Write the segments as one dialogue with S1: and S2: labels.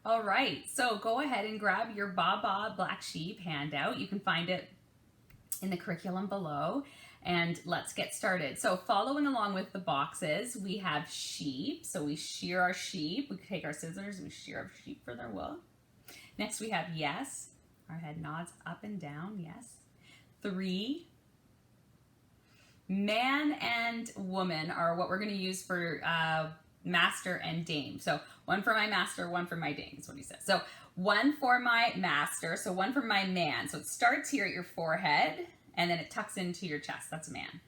S1: All right, so go ahead and grab your Baba Black Sheep handout. You can find it in the curriculum below, and let's get started. So following along with the boxes, we have sheep. So we shear our sheep. We take our scissors, we shear our sheep for their wool. Next we have yes. Our head nods up and down, yes. 3. Man and woman are what we're going to use for master and dame. So one for my master, one for my dame is what he says. So one for my master, so one for my man. So it starts here at your forehead and then it tucks into your chest. That's a man.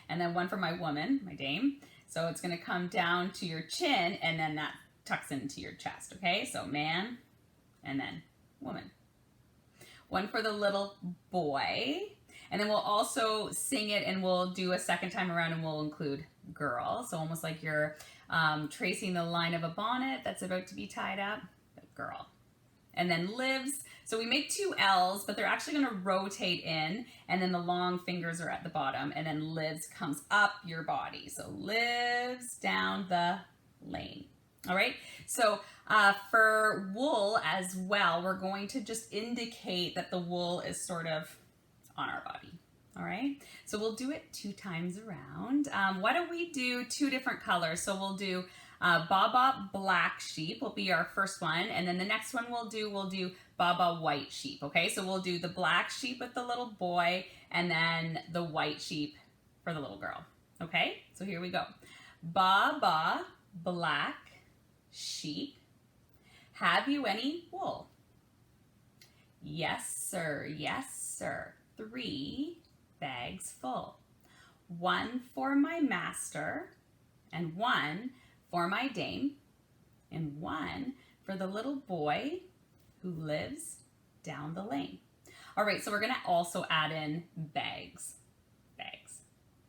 S1: And then one for my woman, my dame. So it's going to come down to your chin and then that tucks into your chest. Okay, so man and then woman. One for the little boy. And then we'll also sing it and we'll do a second time around and we'll include girl. So almost like you're tracing the line of a bonnet that's about to be tied up, but girl. And then lives. So we make 2 L's, but they're actually going to rotate in, and then the long fingers are at the bottom, and then lives comes up your body. So lives down the lane. All right. So for wool as well, we're going to just indicate that the wool is sort of on our body. All right, so we'll do it 2 times around. Why don't we do 2 different colors? So we'll do Baba Black Sheep will be our first one, and then the next one we'll do Baba White Sheep. Okay, so we'll do the black sheep with the little boy, and then the white sheep for the little girl. Okay, so here we go. Baba Black Sheep, have you any wool? Yes, sir. Yes, sir. 3 bags full. 1 for my master, and 1 for my dame, and 1 for the little boy who lives down the lane. All right, so we're gonna also add in bags. Bags.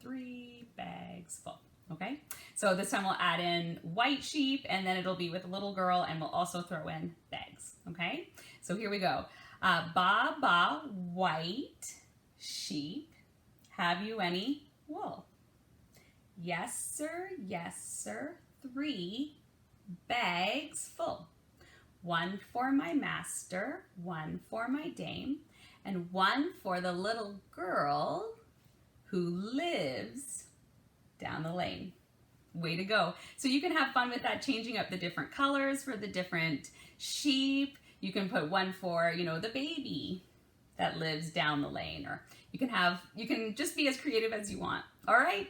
S1: 3 bags full. Okay, so this time we'll add in white sheep, and then it'll be with a little girl, and we'll also throw in bags. Okay, so here we go. Baba White Sheep, have you any wool? Yes, sir. Yes, sir. 3 bags full. 1 for my master, 1 for my dame, and 1 for the little girl who lives down the lane. Way to go. So you can have fun with that, changing up the different colors for the different sheep. You can put 1 for, the baby that lives down the lane, or you can just be as creative as you want. All right.